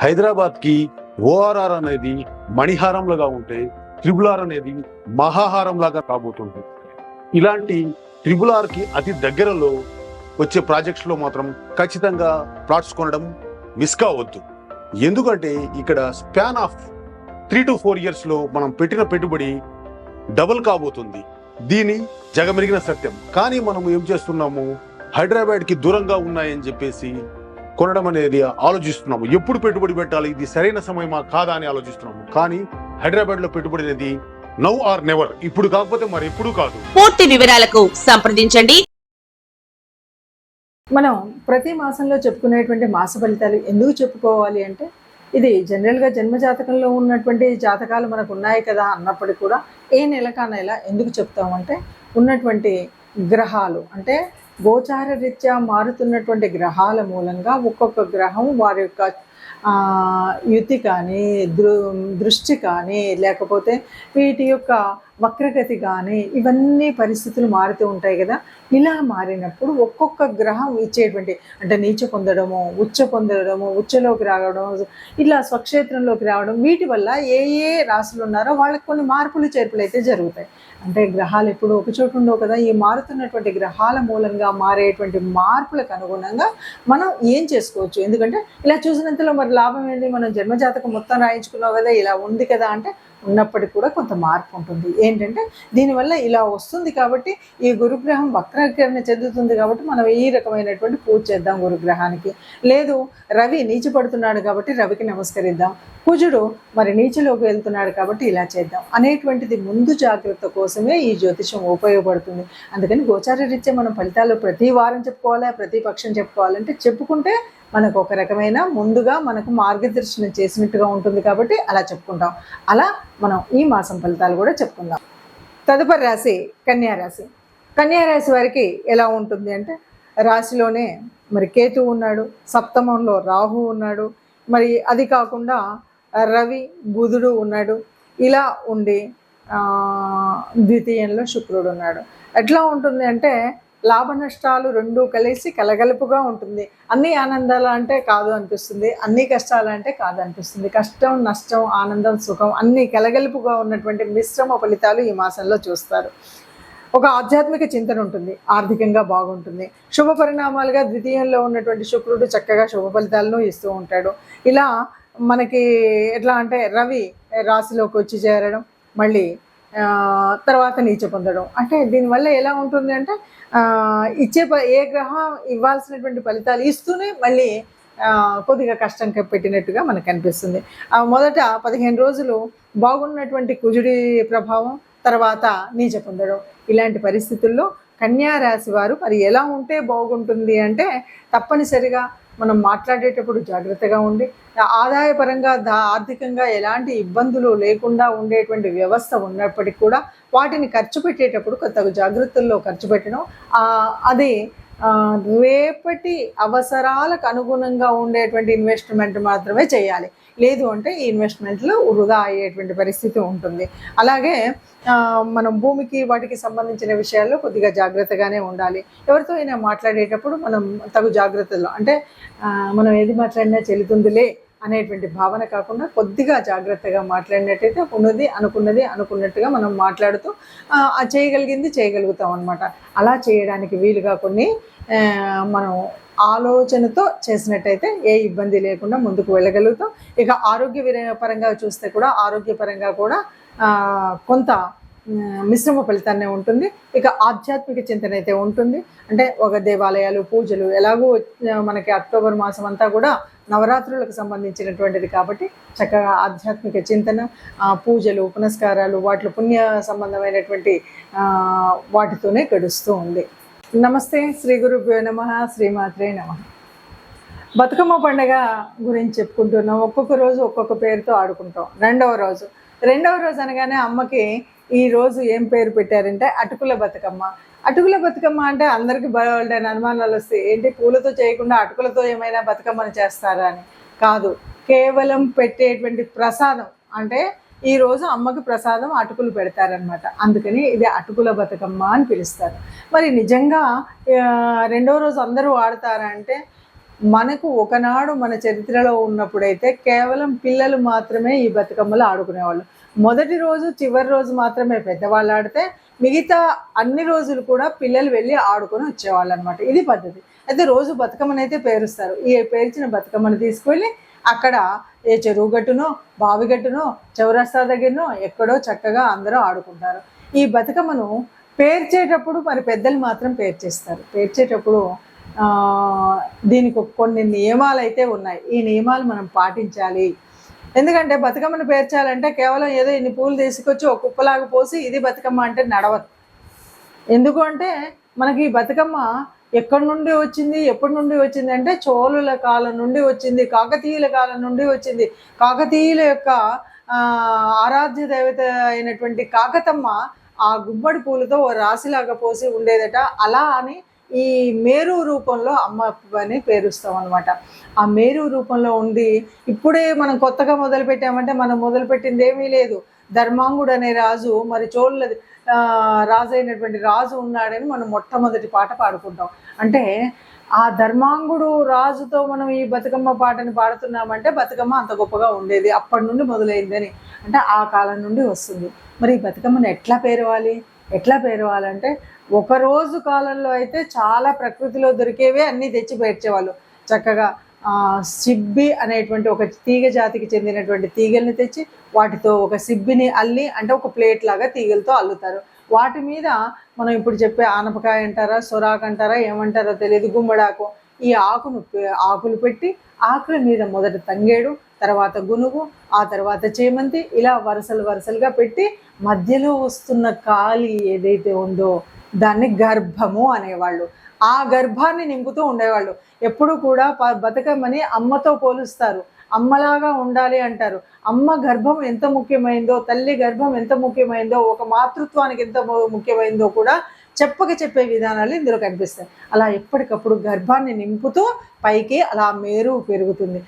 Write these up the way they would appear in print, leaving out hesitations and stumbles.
హైదరాబాద్కి ఓఆర్ఆర్ అనేది మణిహారం లాగా ఉంటే ట్రిబుల్ ఆర్ అనేది మహాహారం లాగా కాబోతుంది. ఇలాంటి ట్రిబుల్ ఆర్కి అతి దగ్గరలో వచ్చే ప్రాజెక్ట్స్ లో మాత్రం ఖచ్చితంగా ప్లాట్స్ కొనడం మిస్ కావద్దు. ఎందుకంటే ఇక్కడ స్పాన్ ఆఫ్ 3 to 4 years లో మనం పెట్టిన పెట్టుబడి డబుల్ కాబోతుంది. దీని జగమెరిగిన సత్యం. కానీ మనం ఏం చేస్తున్నాము, హైదరాబాద్కి దూరంగా ఉన్నాయని చెప్పేసి కొనడం అనేది ఆలోచిస్తున్నాము. ఎప్పుడు పెట్టుబడి పెట్టాలి, ఇది సరైన సమయమా కాదా అని ఆలోచిస్తున్నాము. కానీ హైదరాబాద్ లో పెట్టుబడి అనేది నౌ ఆర్ నెవర్, ఇప్పుడు కాకపోతే మరి ఎప్పుడు కాదు. పూర్తి వివరాలకు సంప్రదించండి. మనం ప్రతి మాసంలో చెప్పుకునేటువంటి మాస ఫలితాలు ఎందుకు చెప్పుకోవాలి అంటే, ఇది జనరల్గా జన్మజాతకంలో ఉన్నటువంటి జాతకాలు మనకు ఉన్నాయి కదా అన్నప్పటికీ కూడా ఏ నెలకా నెల ఎందుకు చెప్తామంటే, ఉన్నటువంటి గ్రహాలు అంటే గోచార రీత్యా మారుతున్నటువంటి గ్రహాల మూలంగా ఒక్కొక్క గ్రహం వారి యొక్క యుతి కానీ దృష్టి కానీ లేకపోతే వీటి యొక్క వక్రగతి కానీ ఇవన్నీ పరిస్థితులు మారుతూ ఉంటాయి కదా. ఇలా మారినప్పుడు ఒక్కొక్క గ్రహం ఇచ్చేటువంటి అంటే నీచ పొందడము, ఉచ్చలోకి రావడం, ఇలా స్వక్షేత్రంలోకి రావడం, వీటి వల్ల ఏ ఏ రాశులు ఉన్నారో వాళ్ళకి కొన్ని మార్పులు చేర్పులు అయితే జరుగుతాయి. అంటే గ్రహాలు ఎప్పుడు ఒక చోటు ఉండవు కదా. ఈ మారుతున్నటువంటి గ్రహాల మూలంగా మారేటువంటి మార్పులకు అనుగుణంగా మనం ఏం చేసుకోవచ్చు. ఎందుకంటే ఇలా చూసినంతలో మరి లాభం ఏంటి, మనం జన్మజాతకం మొత్తం రాయించుకున్నావు కదా, ఇలా ఉంది కదా అంటే ఉన్నప్పటికీ కూడా కొంత మార్పు ఉంటుంది. ఏంటంటే దీనివల్ల ఇలా వస్తుంది కాబట్టి ఈ గురుగ్రహం వక్రీకరణ చెందుతుంది కాబట్టి మనం ఈ రకమైనటువంటి పూజ చేద్దాం గురుగ్రహానికి. లేదు రవి నీచపడుతున్నాడు కాబట్టి రవికి నమస్కరిద్దాం, కుజుడు మరి నీచలోకి వెళ్తున్నాడు కాబట్టి ఇలా చేద్దాం అనేటువంటిది ముందు జాగ్రత్త కోసమే ఈ జ్యోతిషం ఉపయోగపడుతుంది. అందుకని గోచార రీత్యా మనం ఫలితాలు ప్రతి వారం చెప్పుకోవాలా, ప్రతి పక్షం చెప్పుకోవాలంటే చెప్పుకుంటే మనకు ఒక రకమైన ముందుగా మనకు మార్గదర్శనం చేసినట్టుగా ఉంటుంది కాబట్టి అలా చెప్పుకుంటాం. అలా మనం ఈ మాసం ఫలితాలు కూడా చెప్పుకుందాం. తదుపరి రాశి కన్యారాశి. కన్యారాశి వారికి ఎలా ఉంటుంది అంటే, రాశిలోనే మరి కేతు ఉన్నాడు, సప్తమంలో రాహు ఉన్నాడు, మరి అది కాకుండా రవి బుధుడు ఉన్నాడు. ఇలా ఉండి ద్వితీయంలో శుక్రుడు ఉన్నాడు. ఎట్లా ఉంటుంది అంటే లాభ నష్టాలు రెండూ కలిసి కలగలుపుగా ఉంటుంది. అన్ని ఆనందాలు అంటే కాదు అనిపిస్తుంది, అన్ని కష్టాలు అంటే కాదు అనిపిస్తుంది. కష్టం, నష్టం, ఆనందం, సుఖం అన్నీ కలగలుపుగా ఉన్నటువంటి మిశ్రమ ఫలితాలు ఈ మాసంలో చూస్తారు. ఒక ఆధ్యాత్మిక చింతన ఉంటుంది, ఆర్థికంగా బాగుంటుంది. శుభ పరిణామాలుగా ద్వితీయంలో ఉన్నటువంటి శుక్రుడు చక్కగా శుభ ఫలితాలను ఇస్తూ ఉంటాడు. ఇలా మనకి ఎట్లా అంటే రవి రాశిలోకి వచ్చి చేరడం, మళ్ళీ తర్వాత నీచ పొందడం. అంటే దీనివల్ల ఎలా ఉంటుంది అంటే ఏ గ్రహం ఇవ్వాల్సినటువంటి ఫలితాలు ఇస్తూనే మళ్ళీ కొద్దిగా కష్టం పెట్టినట్టుగా మనకు అనిపిస్తుంది. మొదట 15 రోజులు బాగున్నటువంటి కుజుడి ప్రభావం, తర్వాత నీచ పొందడం. ఇలాంటి పరిస్థితుల్లో కన్యా రాశి వారు మరి ఎలా ఉంటే బాగుంటుంది అంటే, తప్పనిసరిగా మనం మాట్లాడేటప్పుడు జాగ్రత్తగా ఉండి ఆదాయపరంగా ఆర్థికంగా ఎలాంటి ఇబ్బందులు లేకుండా ఉండేటువంటి వ్యవస్థ ఉన్నప్పటికీ కూడా వాటిని ఖర్చు పెట్టేటప్పుడు కొత్త జాగ్రత్తల్లో ఖర్చు పెట్టడం, అది రేపటి అవసరాలకు అనుగుణంగా ఉండేటువంటి ఇన్వెస్ట్మెంట్ మాత్రమే చేయాలి. లేదు అంటే ఈ ఇన్వెస్ట్మెంట్లు వృధా అయ్యేటువంటి పరిస్థితి ఉంటుంది. అలాగే మనం భూమికి వాటికి సంబంధించిన విషయాల్లో కొద్దిగా జాగ్రత్తగానే ఉండాలి. ఎవరితో అయినా మాట్లాడేటప్పుడు మనం తగు జాగ్రత్తల్లో అంటే మనం ఏది మాట్లాడినా చెల్లుతుందిలే అనేటువంటి భావన కాకుండా కొద్దిగా జాగ్రత్తగా మాట్లాడినట్టయితే అనుకున్నది అనుకున్నట్టుగా మనం మాట్లాడుతూ చేయగలిగింది చేయగలుగుతాం అనమాట. అలా చేయడానికి వీలుగా కొన్ని మనం ఆలోచనతో చేసినట్టయితే ఏ ఇబ్బంది లేకుండా ముందుకు వెళ్ళగలుగుతాం. ఇక ఆరోగ్యపరంగా చూస్తే కూడా ఆరోగ్యపరంగా కూడా కొంత మిశ్రమ ఫలితాన్నే ఉంటుంది. ఇక ఆధ్యాత్మిక చింతన అయితే ఉంటుంది. అంటే ఒక దేవాలయాలు, పూజలు, ఎలాగో మనకి అక్టోబర్ మాసం అంతా కూడా నవరాత్రులకు సంబంధించినటువంటిది కాబట్టి చక్కగా ఆధ్యాత్మిక చింతన, పూజలు, పునస్కారాలు, వాటిలో పుణ్య సంబంధమైనటువంటి వాటితోనే గడుస్తూ ఉంది. నమస్తే, శ్రీ గురుభ్యో నమః, శ్రీమాత్రే నమః. బతుకమ్మ పండుగ గురించి చెప్పుకుంటున్నాం. ఒక్కొక్క రోజు ఒక్కొక్క పేరుతో ఆడుకుంటాం. రెండవ రోజు అనగానే అమ్మకి ఈ రోజు ఏం పేరు పెట్టారంటే అటుకుల బతుకమ్మ. అటుకుల బతుకమ్మ అంటే అందరికీ బయలుదేరిన అనుమానాలు వస్తాయి. ఏంటి, పూలతో చేయకుండా అటుకులతో ఏమైనా బతుకమ్మను చేస్తారా అని. కాదు, కేవలం పెట్టేటువంటి ప్రసాదం అంటే ఈరోజు అమ్మకి ప్రసాదం అటుకులు పెడతారనమాట. అందుకని ఇది అటుకుల బతుకమ్మ అని పిలుస్తారు. మరి నిజంగా రెండవ రోజు అందరూ ఆడతారా అంటే మనకు ఒకనాడు మన చరిత్రలో ఉన్నప్పుడైతే కేవలం పిల్లలు మాత్రమే ఈ బతుకమ్మలు ఆడుకునేవాళ్ళు. మొదటి రోజు చివరి రోజు మాత్రమే పెద్దవాళ్ళు ఆడితే మిగతా అన్ని రోజులు కూడా పిల్లలు వెళ్ళి ఆడుకొని వచ్చేవాళ్ళు అనమాట. ఇది పద్ధతి. అయితే రోజు బతుకమ్మనైతే పేరుస్తారు. ఈ పేర్చిన బతుకమ్మను తీసుకువెళ్ళి అక్కడ ఏ చెరువు గట్టునో బావి గట్టునో చౌరస్తా దగ్గరనో ఎక్కడో చక్కగా అందరూ ఆడుకుంటారు. ఈ బతుకమ్మను పేర్చేటప్పుడు మరి పెద్దలు మాత్రం పేర్చేస్తారు. పేర్చేటప్పుడు దీనికి కొన్ని నియమాలు అయితే ఉన్నాయి. ఈ నియమాలు మనం పాటించాలి. ఎందుకంటే బతుకమ్మను పేర్చాలంటే కేవలం ఏదో ఇన్ని పూలు తీసుకొచ్చి ఒక కుప్పలాగా పోసి ఇది బతుకమ్మ అంటే నడవదు. ఎందుకు అంటే మనకి ఈ బతుకమ్మ ఎక్కడి నుండి వచ్చింది, ఎప్పటి నుండి వచ్చింది అంటే చోళుల కాలం నుండి వచ్చింది, కాకతీయుల కాలం నుండి వచ్చింది. కాకతీయుల యొక్క ఆరాధ్య దేవత అయినటువంటి కాకతమ్మ ఆ గుమ్మడి పూలతో ఓ రాశిలాగా పోసి ఉండేదట. అలా అని ఈ మేరు రూపంలో అమ్మని పేరుస్తాం అనమాట. ఆ మేరు రూపంలో ఉండి ఇప్పుడే మనం కొత్తగా మొదలుపెట్టామంటే మనం మొదలుపెట్టింది ఏమీ లేదు. ధర్మాంగుడు అనే రాజు, మరి చోళుల రాజు అయినటువంటి రాజు ఉన్నాడని మనం మొట్టమొదటి పాట పాడుకుంటాం. అంటే ఆ ధర్మాంగుడు రాజుతో మనం ఈ బతుకమ్మ పాటని పాడుతున్నామంటే బతుకమ్మ అంత గొప్పగా ఉండేది, అప్పటి నుండి మొదలైందని, అంటే ఆ కాలం నుండి వస్తుంది. మరి ఈ బతుకమ్మను ఎట్లా పేరవాలంటే ఒకరోజు కాలంలో అయితే చాలా ప్రకృతిలో దొరికేవే అన్నీ తెచ్చి పేర్చేవాళ్ళు. చక్కగా సిబ్బి అనేటువంటి ఒక తీగ జాతికి చెందినటువంటి తీగల్ని తెచ్చి వాటితో ఒక సిబ్బిని అల్లి, అంటే ఒక ప్లేట్ లాగా తీగలతో అల్లుతారు. వాటి మీద మనం ఇప్పుడు చెప్పే ఆనపకాయ అంటారా, సొరాకు అంటారా, ఏమంటారో తెలియదు, గుమ్మడాకు, ఈ ఆకులు పెట్టి ఆకుల మీద మొదట తంగేడు, తర్వాత గునుగు, ఆ తర్వాత చేమంతి, ఇలా వరుసలుగా పెట్టి మధ్యలో వస్తున్న ఖాళీ ఏదైతే ఉందో దాన్ని గర్భము అనేవాళ్ళు. ఆ గర్భాన్ని నింపుతూ ఉండేవాళ్ళు. ఎప్పుడు కూడా బతుకమ్మని అమ్మతో పోలుస్తారు. అమ్మలాగా ఉండాలి అంటారు. అమ్మ గర్భం ఎంత ముఖ్యమైందో, తల్లి గర్భం ఎంత ముఖ్యమైందో, ఒక మాతృత్వానికి ఎంత ముఖ్యమైందో కూడా చెప్పే విధానాలు ఇందులో కనిపిస్తాయి. అలా ఎప్పటికప్పుడు గర్భాన్ని నింపుతూ పైకి అలా మేరు పెరుగుతుంది.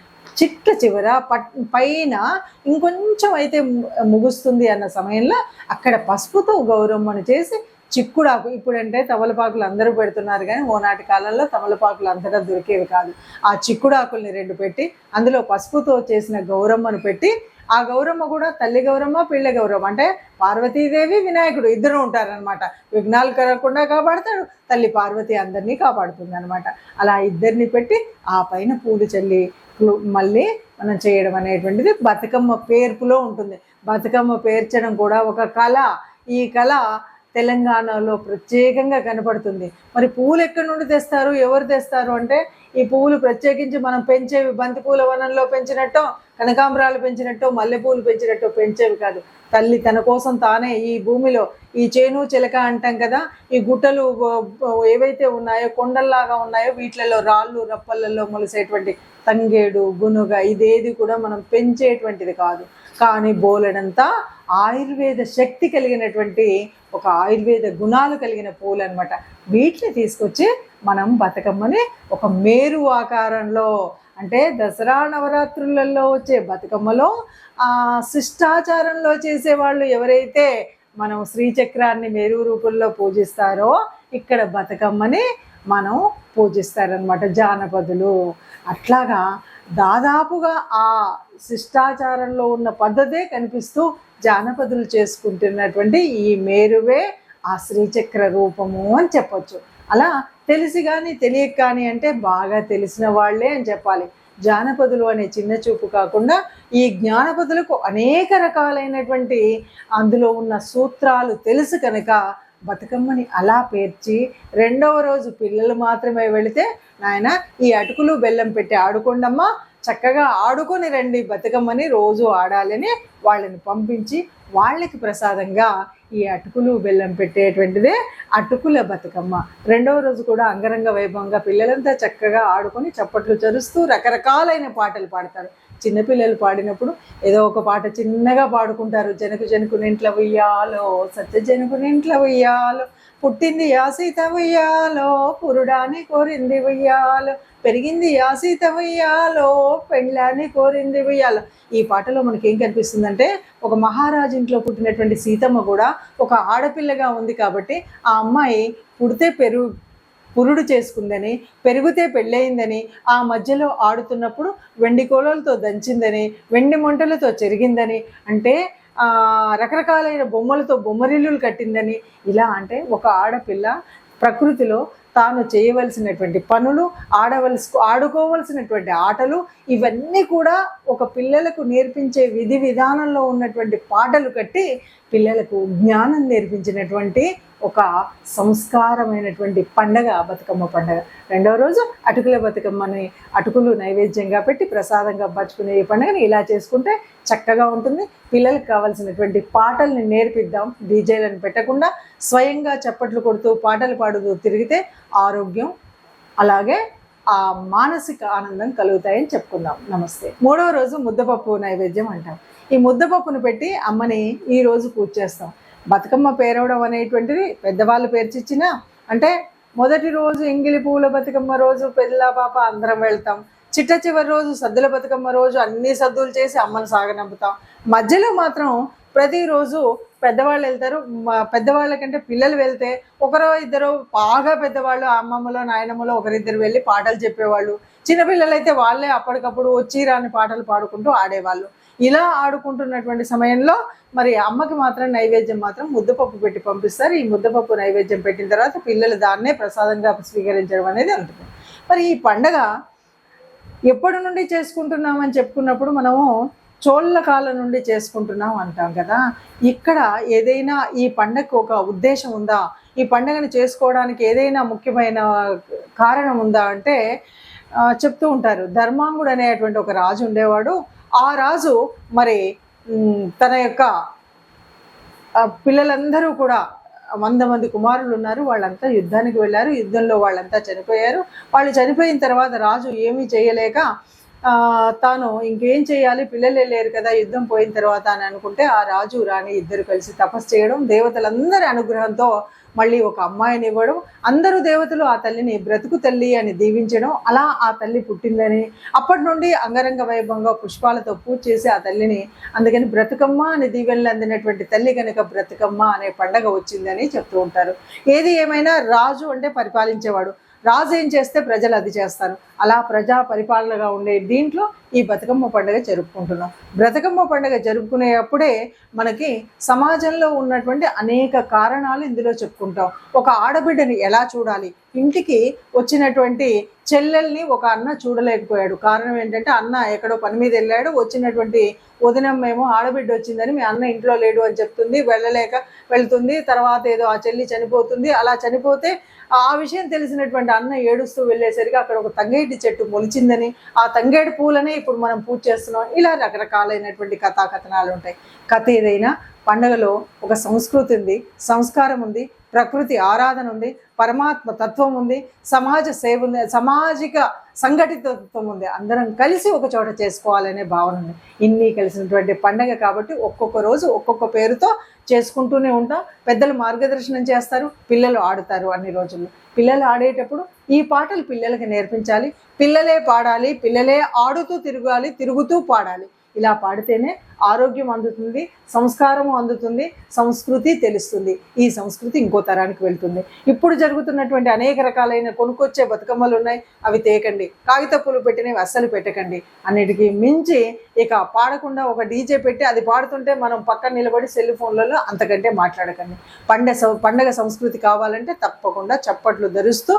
చివర పైన ఇంకొంచెం అయితే ముగుస్తుంది అన్న సమయంలో అక్కడ పసుపుతో గౌరమ్మను చేసి చిక్కుడాకు, ఇప్పుడంటే తమలపాకులు అందరూ పెడుతున్నారు కానీ ఓనాటి కాలంలో తమలపాకులు అంతటా దొరికేవి కాదు. ఆ చిక్కుడాకుల్ని 2 పెట్టి అందులో పసుపుతో చేసిన గౌరమ్మను పెట్టి, ఆ గౌరమ్మ కూడా తల్లి గౌరమ్మ పిల్ల గౌరమ్మ, అంటే పార్వతీదేవి వినాయకుడు ఇద్దరు ఉంటారనమాట. విఘ్నాలు కలగకుండా కాపాడుతాడు, తల్లి పార్వతి అందరినీ కాపాడుతుంది అనమాట. అలా ఇద్దరిని పెట్టి ఆ పైన పూలు చల్లి మళ్ళీ మనం చేయడం అనేటువంటిది బతుకమ్మ పేర్పులో ఉంటుంది. బతుకమ్మ పేర్చడం కూడా ఒక కళ. ఈ కళ తెలంగాణలో ప్రత్యేకంగా కనపడుతుంది. మరి పూలు ఎక్కడి నుండి తెస్తారు, ఎవరు తెస్తారు అంటే ఈ పువ్వులు ప్రత్యేకించి మనం పెంచేవి బంతిపూల వనంలో పెంచినట్టో, కనకాంబరాలు పెంచినట్టో, మల్లెపూలు పెంచినట్టో పెంచేవి కాదు. తల్లి తన కోసం తానే ఈ భూమిలో ఈ చేను చిలక అంటాం కదా, ఈ గుట్టలు ఏవైతే ఉన్నాయో కొండల్లాగా ఉన్నాయో వీటిలలో రాళ్ళు రప్పలలో మొలిసేటువంటి తంగేడు, గునుగ ఇదేది కూడా మనం పెంచేటువంటిది కాదు. కానీ బోలెడంతా ఆయుర్వేద శక్తి కలిగినటువంటి ఒక ఆయుర్వేద గుణాలు కలిగిన పూలు అనమాట. వీటిని తీసుకొచ్చి మనం బతుకమ్మని ఒక మేరు ఆకారంలో, అంటే దసరా నవరాత్రులలో వచ్చే బతుకమ్మలో శిష్టాచారంలో చేసేవాళ్ళు ఎవరైతే మనం శ్రీచక్రాన్ని మేరు రూపంలో పూజిస్తారో ఇక్కడ బతుకమ్మని మనం పూజిస్తారనమాట జానపదులు. అట్లాగా దాదాపుగా ఆ శిష్టాచారంలో ఉన్న పద్ధతే కనిపిస్తూ జానపదులు చేసుకుంటున్నటువంటి ఈ మేరువే ఆ శ్రీచక్ర రూపము అని చెప్పొచ్చు. అలా తెలిసి కానీ తెలియక కానీ అంటే బాగా తెలిసిన వాళ్ళే అని చెప్పాలి. జానపదులు అనే చిన్న చూపు కాకుండా ఈ జ్ఞానపదులకు అనేక రకాలైనటువంటి అందులో ఉన్న సూత్రాలు తెలుసు కనుక బతుకమ్మని అలా పేర్చి 2వ రోజు పిల్లలు మాత్రమే వెళితే నాయన ఈ అటుకులు బెల్లం పెట్టి ఆడుకోండమ్మా, చక్కగా ఆడుకొని రండి, బతుకమ్మని రోజు ఆడాలని వాళ్ళని పంపించి వాళ్ళకి ప్రసాదంగా ఈ అటుకులు బెల్లం పెట్టేటువంటిదే అటుకుల బతుకమ్మ. 2వ రోజు కూడా అంగరంగ వైభవంగా పిల్లలంతా చక్కగా ఆడుకొని చప్పట్లు చరుస్తూ రకరకాలైన పాటలు పాడతారు. చిన్నపిల్లలు పాడినప్పుడు ఏదో ఒక పాట చిన్నగా పాడుకుంటారు. జనకు జనకు నింట్ల ఉయ్యాలో, సత్య జనకు నింట్ల ఉయ్యాలో, పుట్టింది యా సీత ఉయ్యాలో, పురుడాని కోరింది ఉయ్యాలో, పెరిగింది యా సీత ఉయ్యాలో, పెండ్లాని కోరింది ఉయ్యాలో. ఈ పాటలో మనకి ఏం కనిపిస్తుందంటే ఒక మహారాజు ఇంట్లో పుట్టినటువంటి సీతమ్మ కూడా ఒక ఆడపిల్లగా ఉంది కాబట్టి ఆ అమ్మాయి పుడితే పురుడు చేసుకుందని, పెరిగితే పెళ్ళయిందని, ఆ మధ్యలో ఆడుతున్నప్పుడు వెండి కోలలతో దంచిందని, వెండి మొంటలతో చెరిగిందని, అంటే రకరకాలైన బొమ్మలతో బొమ్మరిల్లులు కట్టిందని, ఇలా అంటే ఒక ఆడపిల్ల ప్రకృతిలో తాను చేయవలసినటువంటి పనులు, ఆడుకోవలసినటువంటి ఆటలు, ఇవన్నీ కూడా ఒక పిల్లలకు నేర్పించే విధి విధానంలో ఉన్నటువంటి పాటలు కట్టి పిల్లలకు జ్ఞానం నేర్పించినటువంటి ఒక సంస్కారమైనటువంటి పండగ బతుకమ్మ పండగ. రెండవ రోజు అటుకుల బతుకమ్మని అటుకులు నైవేద్యంగా పెట్టి ప్రసాదంగా పంచుకునే ఈ పండుగని ఇలా చేసుకుంటే చక్కగా ఉంటుంది. పిల్లలకు కావాల్సినటువంటి పాటల్ని నేర్పిద్దాం, డీజేలను పెట్టకుండా స్వయంగా చప్పట్లు కొడుతూ పాటలు పాడుతూ తిరిగితే ఆరోగ్యం అలాగే ఆ మానసిక ఆనందం కలుగుతాయని చెప్పుకుందాం. నమస్తే. మూడవ రోజు ముద్దపప్పు నైవేద్యం అంటాం. ఈ ముద్దపప్పును పెట్టి అమ్మని ఈ రోజు పూజ చేస్తాం. బతుకమ్మ పేరవడం అనేటువంటిది పెద్దవాళ్ళు పేర్చిచ్చిన, అంటే మొదటి రోజు ఎంగిలి పూల బతుకమ్మ రోజు పెళ్ళ పాప అందరం వెళ్తాం. చిట్ట చివరి రోజు సద్దుల బతుకమ్మ రోజు అన్ని సద్దులు చేసి అమ్మను సాగనంపుతాం. మధ్యలో మాత్రం ప్రతిరోజు పెద్దవాళ్ళు వెళ్తారు. పెద్దవాళ్ళకంటే పిల్లలు వెళ్తే ఒకరో ఇద్దరు బాగా పెద్దవాళ్ళు అమ్మమ్మలో నాయనమ్మలో ఒకరిద్దరు వెళ్ళి పాటలు చెప్పేవాళ్ళు. చిన్నపిల్లలు అయితే వాళ్ళే అప్పటికప్పుడు వచ్చి రాని పాటలు పాడుకుంటూ ఆడేవాళ్ళు. ఇలా ఆడుకుంటున్నటువంటి సమయంలో మరి అమ్మకి మాత్రం నైవేద్యం మాత్రం ముద్దపప్పు పెట్టి పంపిస్తారు. ఈ ముద్దపప్పు నైవేద్యం పెట్టిన తర్వాత పిల్లలు దాన్నే ప్రసాదంగా స్వీకరించడం అనేది ఉంటుంది. మరి ఈ పండగ ఎప్పటి నుండి చేసుకుంటున్నామని చెప్పుకున్నప్పుడు మనము చోళ్ళ కాలం నుండి చేసుకుంటున్నాం అంటాం కదా. ఇక్కడ ఏదైనా ఈ పండగకు ఒక ఉద్దేశం ఉందా, ఈ పండగను చేసుకోవడానికి ఏదైనా ముఖ్యమైన కారణం ఉందా అంటే చెప్తూ ఉంటారు. ధర్మాంగుడు అనేటువంటి ఒక రాజు ఉండేవాడు. ఆ రాజు మరి తన యొక్క పిల్లలందరూ కూడా 100 మంది కుమారులు ఉన్నారు. వాళ్ళంతా యుద్ధానికి వెళ్ళారు. యుద్ధంలో వాళ్ళంతా చనిపోయారు. వాళ్ళు చనిపోయిన తర్వాత రాజు ఏమీ చేయలేక తాను ఇంకేం చేయాలి, పిల్లలే లేరు కదా యుద్ధం పోయిన తర్వాత అని అనుకుంటే ఆ రాజు రాణి ఇద్దరు కలిసి తపస్సు చేయడం, దేవతలందరి అనుగ్రహంతో మళ్ళీ ఒక అమ్మాయిని ఇవ్వడం, అందరూ దేవతలు ఆ తల్లిని బ్రతుకు తల్లి అని దీవించడం, అలా ఆ తల్లి పుట్టిందని అప్పటి నుండి అంగరంగ వైభవంగా పుష్పాలతో పూజ చేసి ఆ తల్లిని, అందుకని బ్రతుకమ్మ అని దీవెనలు అందినటువంటి తల్లి కనుక బ్రతుకమ్మ అనే పండగ వచ్చిందని చెప్తూ ఉంటారు. ఏది ఏమైనా రాజు అంటే పరిపాలించేవాడు. రాజు ఏం చేస్తే ప్రజలు అది చేస్తారు. అలా ప్రజా పరిపాలనగా ఉండే దీంట్లో ఈ బతుకమ్మ పండుగ జరుపుకుంటున్నాం. బ్రతుకమ్మ పండుగ జరుపుకునేటప్పుడే మనకి సమాజంలో ఉన్నటువంటి అనేక కారణాలు ఇందులో చెప్పుకుంటాం. ఒక ఆడబిడ్డని ఎలా చూడాలి, ఇంటికి వచ్చినటువంటి చెల్లెల్ని ఒక అన్న చూడలేకపోయాడు. కారణం ఏంటంటే అన్న ఎక్కడో పని మీద వెళ్ళాడు. వచ్చినటువంటి వదినమ్మేమో ఆడబిడ్డ వచ్చిందని మీ అన్న ఇంట్లో లేడు అని చెప్తుంది, వెళ్ళలేక వెళ్తుంది. తర్వాత ఏదో ఆ చెల్లి చనిపోతుంది. అలా చనిపోతే ఆ విషయం తెలిసినటువంటి అన్న ఏడుస్తూ వెళ్ళేసరికి అక్కడ ఒక తంగేటి చెట్టు మొలిచిందని, ఆ తంగేడు పూలనే ఇప్పుడు మనం పూజ చేస్తున్నాం. ఇలా రకరకాలైనటువంటి కథాకథనాలు ఉంటాయి. కథ ఏదైనా పండుగలో ఒక సంస్కృతి ఉంది, సంస్కారం ఉంది, ప్రకృతి ఆరాధన ఉంది, పరమాత్మ తత్వం ఉంది, సమాజ సేవ ఉంది, సామాజిక సంఘటితత్వం ఉంది. అందరం కలిసి ఒక చోట చేసుకోవాలనే భావన ఉంది. ఇన్ని కలిసినటువంటి పండగ కాబట్టి ఒక్కొక్క రోజు ఒక్కొక్క పేరుతో చేసుకుంటూనే ఉంటాం. పెద్దలు మార్గదర్శనం చేస్తారు, పిల్లలు ఆడుతారు. అన్ని రోజుల్లో పిల్లలు ఆడేటప్పుడు ఈ పాటలు పిల్లలకి నేర్పించాలి. పిల్లలే పాడాలి, పిల్లలే ఆడుతూ తిరగాలి, తిరుగుతూ పాడాలి. ఇలా పాడితేనే ఆరోగ్యం అందుతుంది, సంస్కారము అందుతుంది, సంస్కృతి తెలుస్తుంది. ఈ సంస్కృతి ఇంకో తరానికి వెళ్తుంది. ఇప్పుడు జరుగుతున్నటువంటి అనేక రకాలైన కొనుక్కొచ్చే బతుకమ్మలు ఉన్నాయి, అవి తేకండి. కాగిత పూలు పెట్టినవి అస్సలు పెట్టకండి. అన్నిటికీ మించి ఇక పాడకుండా ఒక డీజే పెట్టి అది పాడుతుంటే మనం పక్కన నిలబడి సెల్ ఫోన్లలో అంతకంటే మాట్లాడకండి. పండగ సంస్కృతి కావాలంటే తప్పకుండా చప్పట్లు ధరుస్తూ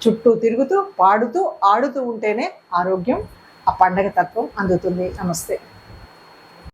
చుట్టూ తిరుగుతూ పాడుతూ ఆడుతూ ఉంటేనే ఆరోగ్యం, ఆ పండగ తత్వం అందుతుంది. నమస్తే.